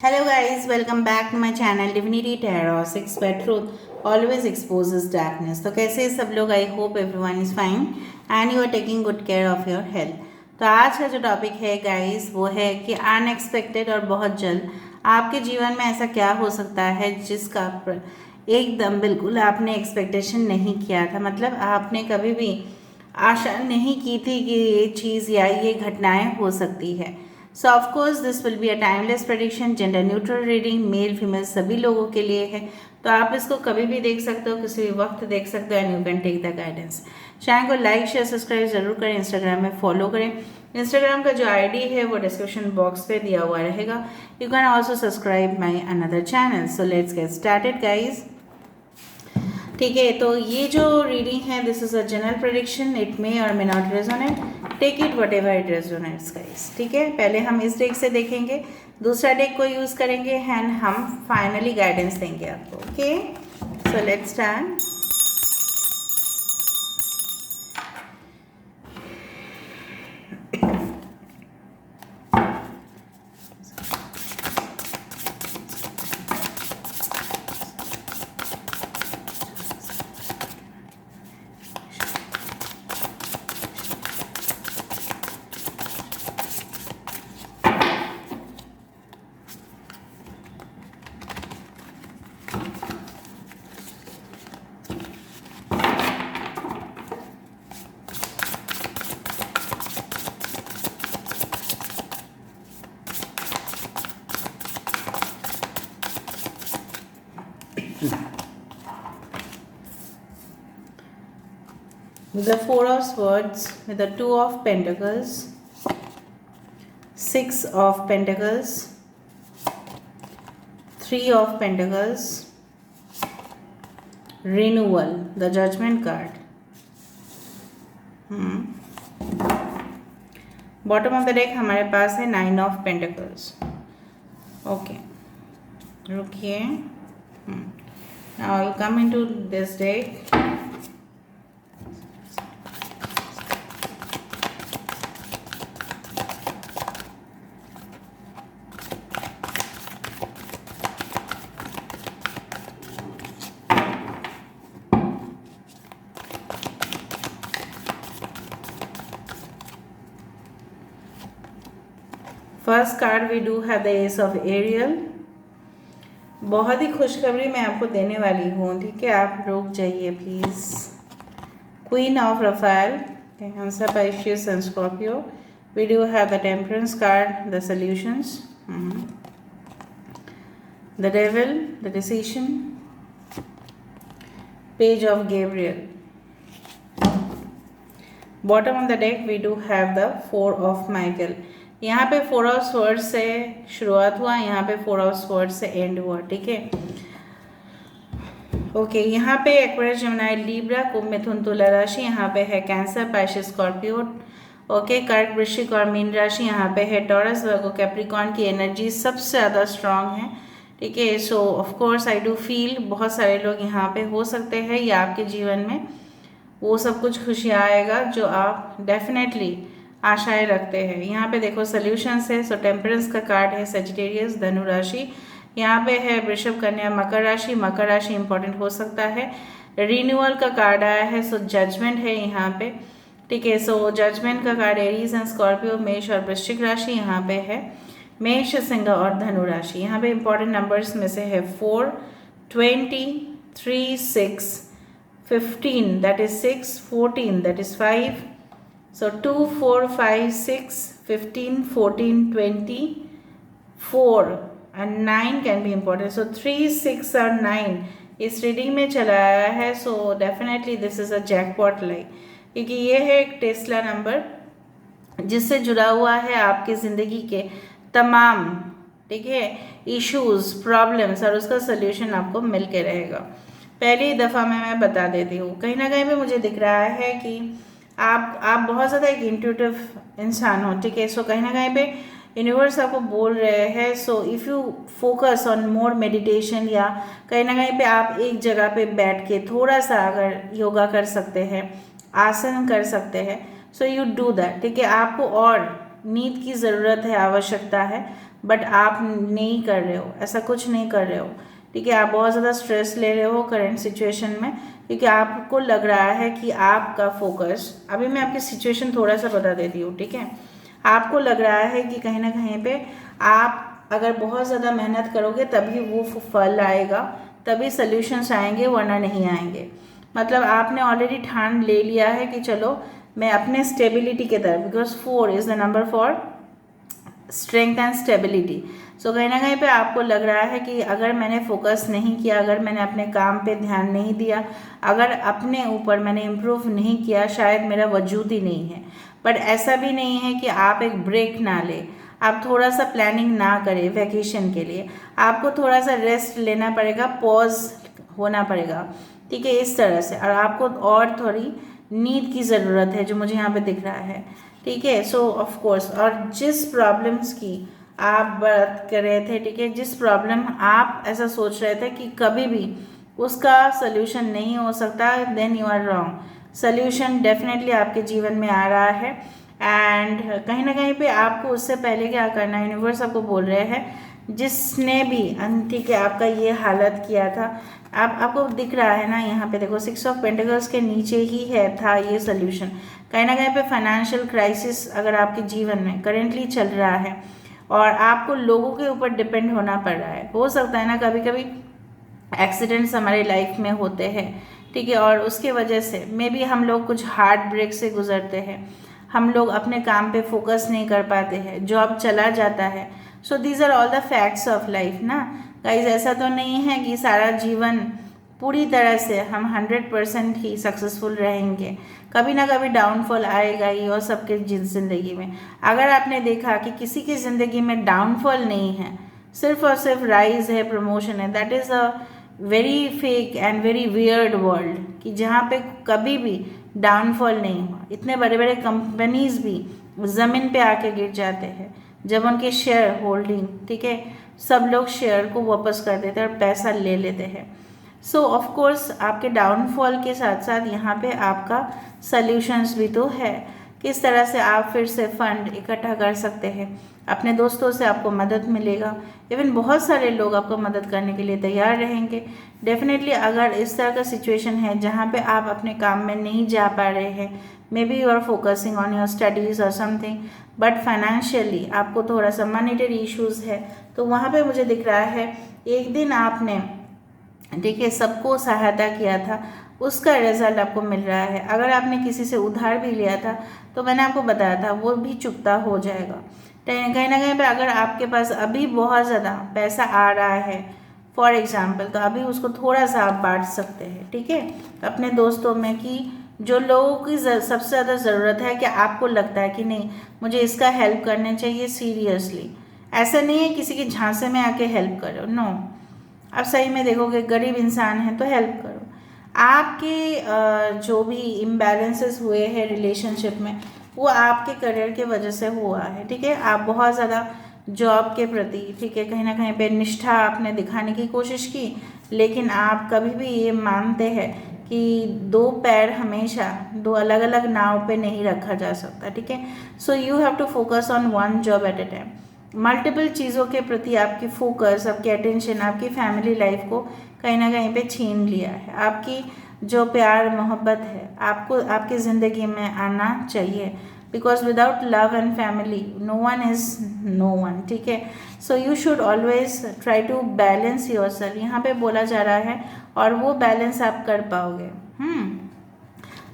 Hello guys, welcome back to my channel Divinity Tarot 6 where truth always exposes darkness। तो कैसे हैं सब लोग? I hope everyone is fine and you are taking good care of your health. तो आज का जो topic है गाइस वो है कि अनएक्सपेक्टेड और बहुत जल्द आपके जीवन में ऐसा क्या हो सकता है जिसका एकदम बिल्कुल आपने एक्सपेक्टेशन नहीं किया था। मतलब आपने कभी भी आशा नहीं की थी कि ये चीज़ या ये घटनाएं हो सकती है। सो of course this will be a timeless prediction, gender neutral reading, male female सभी लोगों के लिए है। तो आप इसको कभी भी देख सकते हो, किसी भी वक्त देख सकते हो and you can take the guidance. Channel को लाइक शेयर सब्सक्राइब जरूर करें, इंस्टाग्राम में फॉलो करें। इंस्टाग्राम का जो आईडी है वो डिस्क्रिप्शन बॉक्स पे दिया हुआ रहेगा। You can also subscribe my another channel. So let's get started guys. ठीक है, तो ये जो रीडिंग है this is a general prediction, it may or may not resonate, take it whatever it resonates guys. ठीक है, पहले हम इस डेक से देखेंगे, दूसरा डेक को यूज़ करेंगे एंड हम फाइनली गाइडेंस देंगे आपको। Okay, so let's start. With the Four of Swords, with the Two of Pentacles, Six of Pentacles, Three of Pentacles, Renewal, the Judgment card. Bottom of the deck हमारे पास है nine of pentacles. Okay, रुकिए। Now you come into this deck. First card we do have the ace of aerial. बहुत ही खुशखबरी मैं आपको देने वाली हूँ, ठीक है, आप रुक जाइए please. Queen of Raphael, Cancer, Pisces and Scorpio. We do have the temperance card, the solutions, the devil, the decision, page of Gabriel. Bottom of the deck we do have the four of Michael. यहाँ पे four of sword से शुरुआत हुआ, यहाँ पे four of sword से and हुआ, ठीक है। ओके, यहाँ पे एक्वेरियस, जेमिनी, लिब्रा, कुंभ, मिथुन, तुला राशि, यहाँ पे है कैंसर, पाइशियस, स्कॉर्पियो। ओके, कर्क, वृश्चिक और मीन राशि, यहाँ पे है टॉरस, वर्गो, कैप्रिकॉर्न की एनर्जी सबसे ज़्यादा स्ट्रांग है, ठीक है। सो of course I do feel बहुत सारे लोग यहाँ पे हो सकते हैं या आपके जीवन में वो सब कुछ खुशियाँ आएगा जो आप डेफिनेटली आशाएं रखते हैं। यहाँ पे देखो सॉल्यूशंस है। सो टेम्परेंस का कार्ड है, सजिटेरियस, धनु राशि, यहाँ पे है वृषभ, कन्या, मकर राशि। मकर राशि इंपॉर्टेंट हो सकता है। रिन्यूअल का कार्ड आया है, सो जजमेंट है यहाँ पे, ठीक है। सो जजमेंट का कार्ड एरीज एंड स्कॉर्पियो, मेष और वृश्चिक राशि, यहाँ पे है मेष, सिंह और धनु राशि। यहाँ पे इंपॉर्टेंट नंबर्स में से है 4, 20, 3, 6, 15 that is 6, 14 that is 5, so 2, 4, 5, 6, 15, 14, 20, 4 and 9 can be important. So 3, 6 और 9 इस रीडिंग में चला आया है। So definitely this is a jackpot लाई, क्योंकि ये है एक टेस्ला नंबर जिससे जुड़ा हुआ है आपकी ज़िंदगी के तमाम, ठीक है, इश्यूज़, प्रॉब्लम्स और उसका सल्यूशन आपको मिल के रहेगा। पहली दफ़ा मैं बता देती हूँ, कहीं ना कहीं पे मुझे दिख रहा है कि आप बहुत ज़्यादा एक इंट्यूटिव इंसान हो, ठीक है। सो कहीं ना कहीं पे यूनिवर्स आपको बोल रहे हैं, so if you focus on more meditation, या कहीं ना कहीं पे आप एक जगह पे बैठ के थोड़ा सा अगर योगा कर सकते हैं, आसन कर सकते हैं, सो यू डू दैट, ठीक है। आपको और नींद की ज़रूरत है, आवश्यकता है, बट आप नहीं कर रहे हो, ऐसा कुछ नहीं कर रहे हो, ठीक है। आप बहुत ज़्यादा स्ट्रेस ले रहे हो करंट सिचुएशन में, क्योंकि आपको लग रहा है कि आपका फोकस, अभी मैं आपकी सिचुएशन थोड़ा सा बता देती हूँ, ठीक है। आपको लग रहा है कि कहीं ना कहीं पे आप अगर बहुत ज़्यादा मेहनत करोगे तभी वो फल आएगा, तभी सल्यूशंस आएंगे, वरना नहीं आएंगे। मतलब आपने ऑलरेडी ठान ले लिया है कि चलो मैं अपने स्टेबिलिटी के तरफ, because 4 is the number for strength and stability. So कहीं ना कहीं पे आपको लग रहा है कि अगर मैंने फोकस नहीं किया, अगर मैंने अपने काम पे ध्यान नहीं दिया, अगर अपने ऊपर मैंने इम्प्रूव नहीं किया, शायद मेरा वजूद ही नहीं है। बट ऐसा भी नहीं है कि आप एक ब्रेक ना ले, आप थोड़ा सा प्लानिंग ना करें वैकेशन के लिए, आपको थोड़ा सा रेस्ट लेना पड़ेगा, पॉज होना पड़ेगा, ठीक है, इस तरह से। और आपको और थोड़ी नींद की ज़रूरत है, जो मुझे यहाँ पे दिख रहा है, ठीक है। सो ऑफ कोर्स, और जिस प्रॉब्लम्स की आप बात कर रहे थे, ठीक है, जिस प्रॉब्लम आप ऐसा सोच रहे थे कि कभी भी उसका सल्यूशन नहीं हो सकता, then you are wrong. Solution definitely आपके जीवन में आ रहा है, एंड कहीं ना कहीं पे आपको उससे पहले क्या करना है, यूनिवर्स आपको बोल रहे हैं, जिसने भी ठीक है आपका ये हालत किया था, आपको दिख रहा है ना यहाँ पे, देखो 6 ऑफ पेंटिकल्स के नीचे ही था ये सोल्यूशन। कहीं ना कहीं पे फाइनेंशियल क्राइसिस अगर आपके जीवन में करेंटली चल रहा है और आपको लोगों के ऊपर डिपेंड होना पड़ रहा है, हो सकता है ना कभी कभी एक्सीडेंट्स हमारे लाइफ में होते हैं, ठीक है, और उसके वजह से मे बी हम लोग कुछ हार्ट ब्रेक से गुजरते हैं, हम लोग अपने काम पे फोकस नहीं कर पाते हैं, जॉब चला जाता है। So these are all the facts of life ना गाइज। ऐसा तो नहीं है कि सारा जीवन पूरी तरह से हम 100% ही सक्सेसफुल रहेंगे, कभी ना कभी डाउनफॉल आएगा ही, और सबके ज़िंदगी में। अगर आपने देखा कि किसी की ज़िंदगी में डाउनफॉल नहीं है, सिर्फ और सिर्फ राइज है, प्रमोशन है, that is a very fake and very weird world, कि जहाँ पे कभी भी डाउनफॉल नहीं हुआ। इतने बड़े बड़े कंपनीज भी ज़मीन पे आके गिर जाते हैं जब उनके शेयर होल्डिंग, ठीक है, सब लोग शेयर को वापस कर देते हैं और पैसा ले लेते हैं। सो ऑफ कोर्स आपके डाउनफॉल के साथ साथ यहाँ पे आपका सल्यूशंस भी तो है, किस तरह से आप फिर से फंड इकट्ठा कर सकते हैं, अपने दोस्तों से आपको मदद मिलेगा, इवन बहुत सारे लोग आपको मदद करने के लिए तैयार रहेंगे। डेफिनेटली अगर इस तरह का सिचुएशन है जहाँ पे आप अपने काम में नहीं जा पा रहे हैं, maybe you are focusing on your studies और समथिंग, बट फाइनेंशियली आपको थोड़ा सा मॉनेटरी इश्यूज़ है, तो वहाँ पे मुझे दिख रहा है एक दिन आपने, ठीक है, सबको सहायता किया था, उसका रिजल्ट आपको मिल रहा है। अगर आपने किसी से उधार भी लिया था तो मैंने आपको बताया था वो भी चुकता हो जाएगा। कहीं ना कहीं पे अगर आपके पास अभी बहुत ज़्यादा पैसा आ रहा है फॉर एग्जाम्पल, तो अभी उसको थोड़ा सा आप बांट सकते हैं, ठीक है, अपने दोस्तों में, कि जो लोगों की सबसे ज़्यादा ज़रूरत है, कि आपको लगता है कि नहीं मुझे इसका हेल्प करना चाहिए सीरियसली। ऐसा नहीं है किसी के झांसे में आके हेल्प करो, नो, आप सही में देखोगे गरीब इंसान है तो हेल्प करो। आपके जो भी इम्बैलेंसेस हुए हैं रिलेशनशिप में, वो आपके करियर के वजह से हुआ है, ठीक है। आप बहुत ज़्यादा जॉब के प्रति, ठीक है, कहीं ना कहीं पे निष्ठा आपने दिखाने की कोशिश की, लेकिन आप कभी भी ये मानते हैं कि 2 पैर हमेशा 2 अलग अलग नाव पे नहीं रखा जा सकता, ठीक है। So you have to focus on 1 job at a time. Multiple चीज़ों के प्रति आपकी फोकस, आपकी अटेंशन, आपकी फैमिली लाइफ को कहीं ना कहीं पे छीन लिया है। आपकी जो प्यार मोहब्बत है आपको आपकी ज़िंदगी में आना चाहिए, because without love and family no one is no one, ठीक है। So you should always try to balance yourself, यहाँ पे बोला जा रहा है, और वो बैलेंस आप कर पाओगे।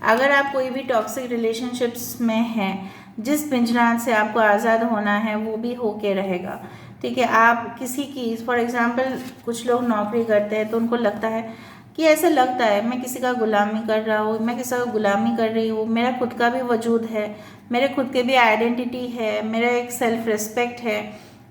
अगर आप कोई भी टॉक्सिक रिलेशनशिप्स में हैं, जिस पिंजरान से आपको आज़ाद होना है वो भी होके रहेगा, ठीक है। आप किसी की, फॉर एग्जांपल कुछ लोग नौकरी करते हैं तो उनको लगता है कि, ऐसा लगता है मैं किसी का गुलामी कर रहा हूँ, मैं किसी का गुलामी कर रही हूँ, मेरा खुद का भी वजूद है, मेरे खुद के भी आइडेंटिटी है, मेरा एक सेल्फ रिस्पेक्ट है,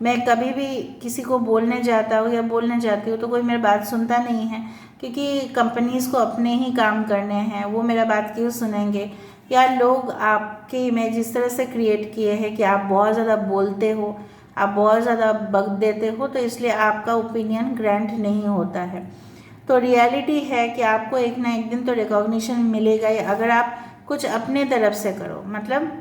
मैं कभी भी किसी को बोलने जाता हूँ या बोलने जाती हूँ तो कोई मेरी बात सुनता नहीं है, क्योंकि कंपनीज़ को अपने ही काम करने हैं, वो मेरा बात क्यों सुनेंगे। या लोग आपके इमेज इस तरह से क्रिएट किए हैं कि आप बहुत ज़्यादा बोलते हो, आप बहुत ज़्यादा बक देते हो, तो इसलिए आपका ओपिनियन ग्रांट नहीं होता है। तो रियलिटी है कि आपको एक ना एक दिन तो रिकॉग्निशन मिलेगा ही, अगर आप कुछ अपने तरफ से करो। मतलब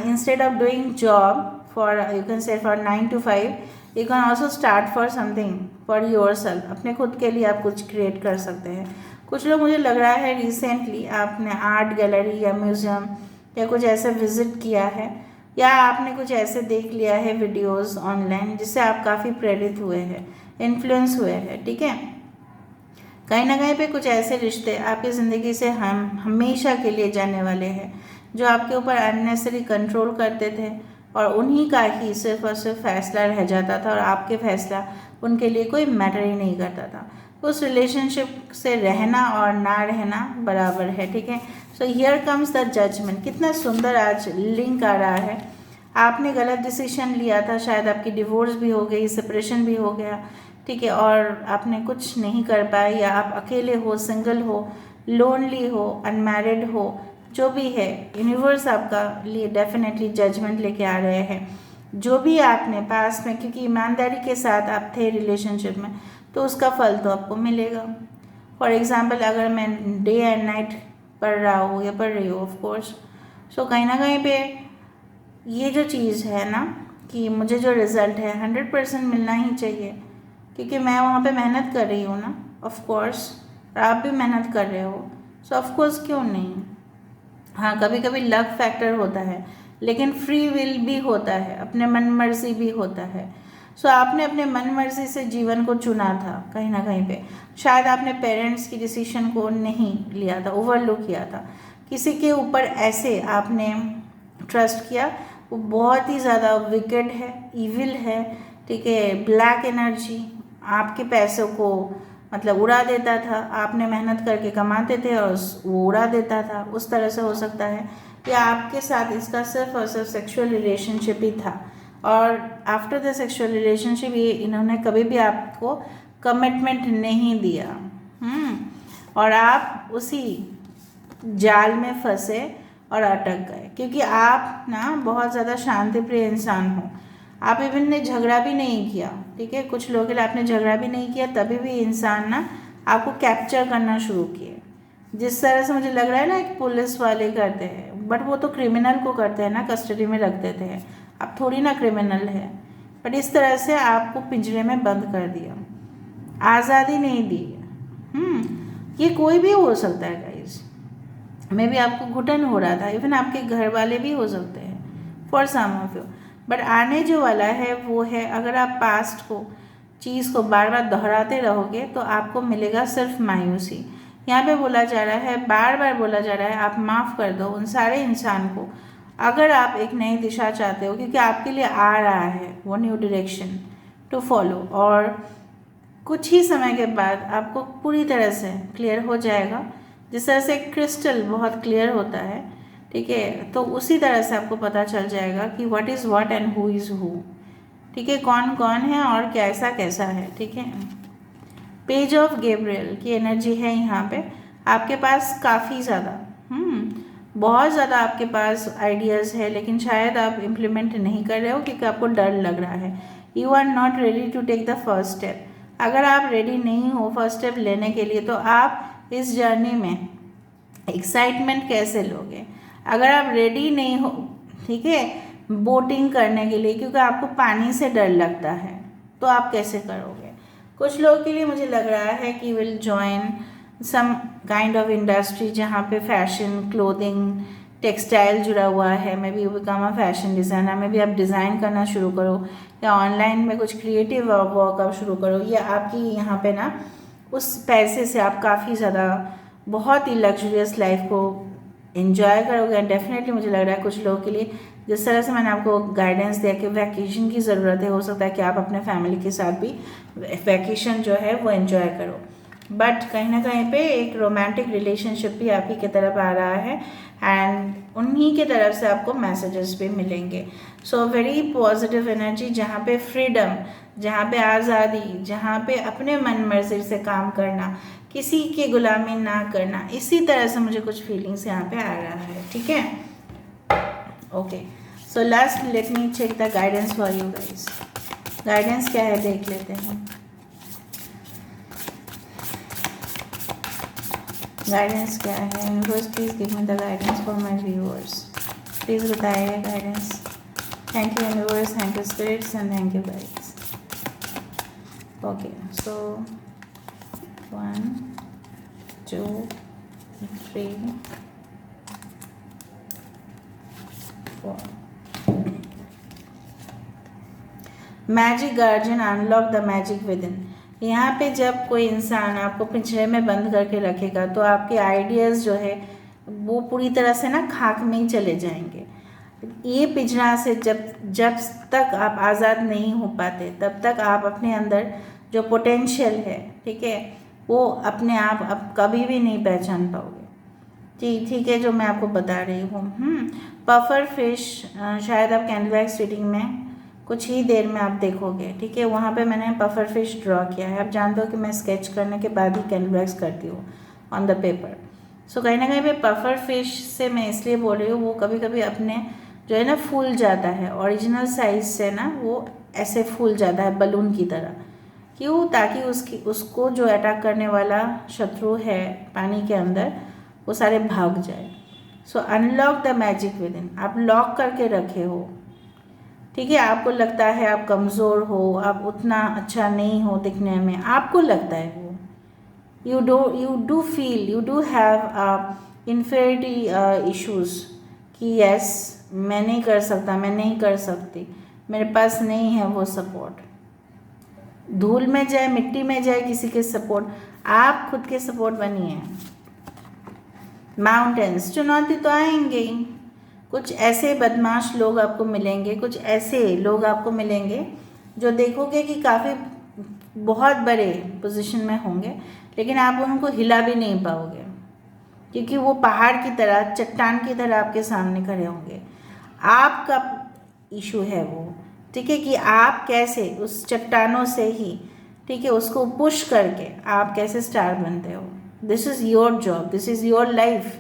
instead of doing job for you can say for 9 to 5, you can also start for something for your self, अपने खुद के लिए आप कुछ क्रिएट कर सकते हैं। कुछ लोग, मुझे लग रहा है रिसेंटली आपने आर्ट गैलरी या म्यूज़ियम या कुछ ऐसे विज़िट किया है, या आपने कुछ ऐसे देख लिया है वीडियोस ऑनलाइन जिससे आप काफ़ी प्रेरित हुए हैं, इन्फ्लुएंस हुए हैं, ठीक है। कहीं ना कहीं पे कुछ ऐसे रिश्ते आपकी ज़िंदगी से हम हमेशा के लिए जाने वाले हैं जो आपके ऊपर अननेसेसरी कंट्रोल करते थे, और उन्हीं का ही सिर्फ और सिर्फ फैसला रह जाता था और आपके फैसला उनके लिए कोई मैटर ही नहीं करता था। उस रिलेशनशिप से रहना और ना रहना बराबर है, ठीक है। So here comes the judgment. कितना सुंदर आज लिंक आ रहा है। आपने गलत डिसीजन लिया था, शायद आपकी डिवोर्स भी हो गई, सेपरेशन भी हो गया, ठीक है, और आपने कुछ नहीं कर पाए, या आप अकेले हो, सिंगल हो, लोनली हो, अनमैरिड हो, जो भी है, यूनिवर्स आपका लिए डेफिनेटली जजमेंट लेके आ रहे हैं। जो भी आपने पास में, क्योंकि ईमानदारी के साथ आप थे रिलेशनशिप में, तो उसका फल तो आपको मिलेगा। फॉर एग्ज़ाम्पल, अगर मैं डे एंड नाइट पढ़ रहा हूँ या पढ़ रही हूँ ऑफ कोर्स, सो कहीं ना कहीं पे ये जो चीज़ है ना कि मुझे जो रिज़ल्ट है 100% मिलना ही चाहिए, क्योंकि मैं वहाँ पे मेहनत कर रही हूँ ना, ऑफ कोर्स, और आप भी मेहनत कर रहे हो, सो ऑफ कोर्स क्यों नहीं। हाँ, कभी कभी लक फैक्टर होता है, लेकिन फ्री विल भी होता है, अपने मन मर्जी भी होता है। सो आपने अपने मन मर्जी से जीवन को चुना था कहीं ना कहीं पे। शायद आपने पेरेंट्स की डिसीजन को नहीं लिया था, ओवरलुक किया था, किसी के ऊपर ऐसे आपने ट्रस्ट किया, वो बहुत ही ज़्यादा विकेड है, इविल है, ठीक है, ब्लैक एनर्जी, आपके पैसों को मतलब उड़ा देता था। आपने मेहनत करके कमाते थे और वो उड़ा देता था, उस तरह से हो सकता है। या आपके साथ इसका सिर्फ और सिर्फ सेक्सुअल रिलेशनशिप ही था, और आफ्टर द सेक्सुअल रिलेशनशिप ये इन्होंने कभी भी आपको कमिटमेंट नहीं दिया, और आप उसी जाल में फंसे और अटक गए, क्योंकि आप ना बहुत ज़्यादा शांति प्रिय इंसान हो। आप इवन ने झगड़ा भी नहीं किया, ठीक है, कुछ लोगों के लिए आपने झगड़ा भी नहीं किया, तभी भी इंसान ना आपको कैप्चर करना शुरू किए। जिस तरह से मुझे लग रहा है ना एक पुलिस वाले करते हैं, बट वो तो क्रिमिनल को करते हैं ना, कस्टडी में रख देते हैं, आप थोड़ी ना क्रिमिनल है, बट इस तरह से आपको पिंजरे में बंद कर दिया, आज़ादी नहीं दी। ये कोई भी हो सकता है गाइस, मे भी आपको घुटन हो रहा था, इवन आपके घर वाले भी हो सकते हैं for some of you, but आने जो वाला है वो है, अगर आप पास्ट को चीज़ को बार बार दोहराते रहोगे तो आपको मिलेगा सिर्फ मायूसी। यहाँ पे बोला जा रहा है, बार बार बोला जा रहा है, आप माफ़ कर दो उन सारे इंसान को, अगर आप एक नई दिशा चाहते हो, क्योंकि आपके लिए आ रहा है वो न्यू डायरेक्शन टू फॉलो, और कुछ ही समय के बाद आपको पूरी तरह से क्लियर हो जाएगा। जिस तरह से क्रिस्टल बहुत क्लियर होता है, ठीक है, तो उसी तरह से आपको पता चल जाएगा कि what is what and who is who, ठीक है, कौन कौन है और कैसा कैसा है, ठीक है। पेज ऑफ गैब्रियल की एनर्जी है यहाँ पे, आपके पास काफ़ी ज़्यादा बहुत ज़्यादा आपके पास आइडियाज़ है, लेकिन शायद आप इम्प्लीमेंट नहीं कर रहे हो क्योंकि आपको डर लग रहा है। You are not ready to take the first step. अगर आप रेडी नहीं हो फर्स्ट स्टेप लेने के लिए, तो आप इस जर्नी में एक्साइटमेंट कैसे लोगे? अगर आप रेडी नहीं हो, ठीक है, बोटिंग करने के लिए, क्योंकि आपको पानी से डर लगता है, तो आप कैसे करोगे? कुछ लोगों के लिए मुझे लग रहा है कि will join some kind of industry जहाँ पे फैशन, क्लोथिंग, टेक्सटाइल जुड़ा हुआ है। Maybe you become a fashion designer, maybe आप डिज़ाइन करना शुरू करो, या ऑनलाइन में कुछ क्रिएटिव वर्क आप शुरू करो, या आपकी यहाँ पे ना उस पैसे से आप काफ़ी ज़्यादा बहुत ही लग्जरियस लाइफ को एंजॉय करोगे। डेफिनेटली मुझे लग रहा है कुछ लोगों के लिए, जिस तरह से मैंने आपको गाइडेंस दिया कि वैकेशन की ज़रूरत है, हो सकता है कि आप अपने फैमिली के साथ भी वैकेशन जो है वो एंजॉय करो, बट कहीं ना कहीं पे एक रोमांटिक रिलेशनशिप भी आप ही की तरफ आ रहा है, एंड उन्हीं के तरफ से आपको मैसेजेस भी मिलेंगे। सो वेरी पॉजिटिव एनर्जी, जहाँ पे फ्रीडम, जहाँ पे आज़ादी, जहाँ पे अपने मन मर्जी से काम करना, किसी की गुलामी ना करना, इसी तरह से मुझे कुछ फीलिंग्स यहाँ पे आ रहा है, ठीक है। Okay, so last let me check the guidance for you guys. Guidance क्या है देख लेते हैं। गाइडेंस क्या है? Universe please give me the guidance for my viewers. Please बताइए guidance. Thank you universe, thank you spirits, and thank you guys. Okay, so 1 2 3 4. Magic guardian unlock the magic with in. यहाँ पे जब कोई इंसान आपको पिंजरे में बंद करके रखेगा तो आपके आइडियाज़ जो है वो पूरी तरह से ना खाक में ही चले जाएंगे। ये पिंजरा से जब तक आप आज़ाद नहीं हो पाते तब तक आप अपने अंदर जो पोटेंशियल है, ठीक है, वो अपने आप कभी भी नहीं पहचान पाओगे। ठीक है, जो मैं आपको बता रही हूँ। पफर फिश शायद आप कैंडल लाइट रीडिंग में कुछ ही देर में आप देखोगे, ठीक है। वहाँ पे मैंने पफर फिश ड्रॉ किया है। आप जानते हो कि मैं स्केच करने के बाद ही कैंडल लाइट्स करती हूँ ऑन द पेपर। सो कहीं ना कहीं पे पफर फिश से मैं इसलिए बोल रही हूँ, वो कभी कभी अपने जो है ना फूल जाता है, ओरिजिनल साइज से ना वो ऐसे फूल जाता है बलून की तरह। क्यों? ताकि उसको जो अटैक करने वाला शत्रु है पानी के अंदर वो सारे भाग जाए। So unlock the magic within. आप लॉक करके रखे हो, ठीक है। आपको लगता है आप कमज़ोर हो, आप उतना अच्छा नहीं हो दिखने में, आपको लगता है वो, you do feel, you do have inferiority issues कि यस मैं नहीं कर सकता, मैं नहीं कर सकती, मेरे पास नहीं है वो सपोर्ट। धूल में जाए, मिट्टी में जाए, किसी के सपोर्ट, आप खुद के सपोर्ट बनिए। माउंटेन्स, चुनौती तो आएंगे ही। कुछ ऐसे बदमाश लोग आपको मिलेंगे, कुछ ऐसे लोग आपको मिलेंगे जो देखोगे कि काफ़ी बहुत बड़े पोजीशन में होंगे, लेकिन आप उनको हिला भी नहीं पाओगे क्योंकि वो पहाड़ की तरह, चट्टान की तरह आपके सामने खड़े होंगे। आपका इशू है वो, ठीक है, कि आप कैसे उस चट्टानों से ही, ठीक है, उसको पुश करके आप कैसे स्टार बनते हो। This is your job, this is your life,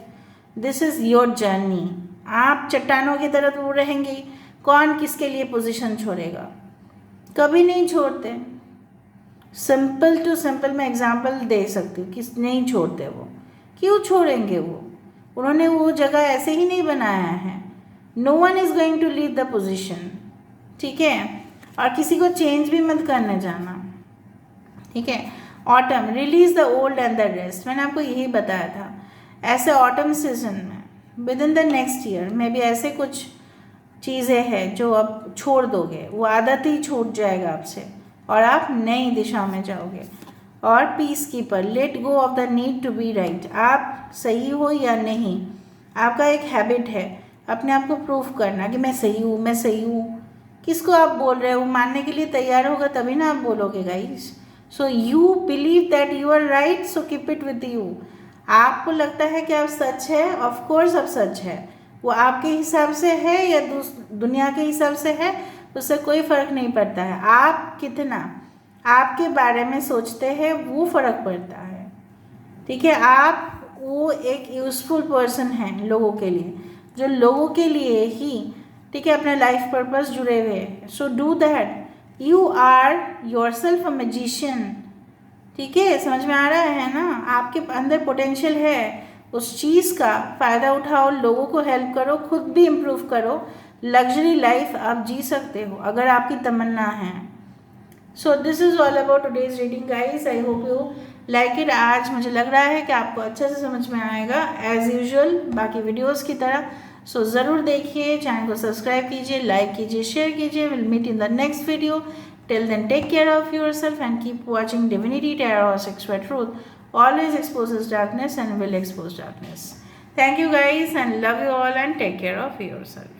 this is your journey. आप चट्टानों की तरह तो रहेंगे, कौन किसके लिए पोजीशन छोड़ेगा? कभी नहीं छोड़ते। सिंपल टू सिंपल मैं एग्जांपल दे सकती हूँ कि नहीं छोड़ते वो। क्यों छोड़ेंगे वो? उन्होंने वो जगह ऐसे ही नहीं बनाया है। No one is going to leave the position, ठीक है। और किसी को चेंज भी मत करने जाना, ठीक है। Autumn, release the old and the rest. मैंने आपको यही बताया था, ऐसे ऑटम सीजन में with in the next year में भी ऐसे कुछ चीज़ें हैं जो आप छोड़ दोगे, वो आदत ही छूट जाएगा आपसे और आप नई दिशा में जाओगे। और peace keeper, let go of the need to be right. आप सही हो या नहीं, आपका एक हैबिट है अपने आप को प्रूफ करना कि मैं सही हूँ, मैं सही हूँ। किसको आप बोल रहे हो? मानने के लिए तैयार होगा तभी ना आप बोलोगे guys. So you believe that you are right, so keep it with you. आपको लगता है कि आप सच है, ऑफ कोर्स आप सच है। वो आपके हिसाब से है या दुनिया के हिसाब से है, उससे कोई फ़र्क नहीं पड़ता है। आप कितना आपके बारे में सोचते हैं वो फ़र्क पड़ता है, ठीक है। आप वो एक यूज़फुल पर्सन हैं लोगों के लिए, जो लोगों के लिए ही, ठीक है, अपने लाइफ पर्पस जुड़े हुए हैं। So do that. You are yourself a magician, ठीक है। समझ में आ रहा है ना? आपके अंदर पोटेंशियल है, उस चीज़ का फ़ायदा उठाओ, लोगों को हेल्प करो, खुद भी इम्प्रूव करो। लग्जरी लाइफ आप जी सकते हो अगर आपकी तमन्ना है। So this is all about today's reading guys. I hope you like it. आज मुझे लग रहा है कि आपको अच्छे से समझ में आएगा एज यूजुअल बाकी वीडियोज़ की तरह। सो ज़रूर देखिए, चैनल को सब्सक्राइब कीजिए, लाइक कीजिए, शेयर कीजिए। Will meet in the next video. Till then, take care of yourself and keep watching Divinity Tarot or Sexual Truth. Always exposes darkness and will expose darkness. Thank you guys and love you all and take care of yourself.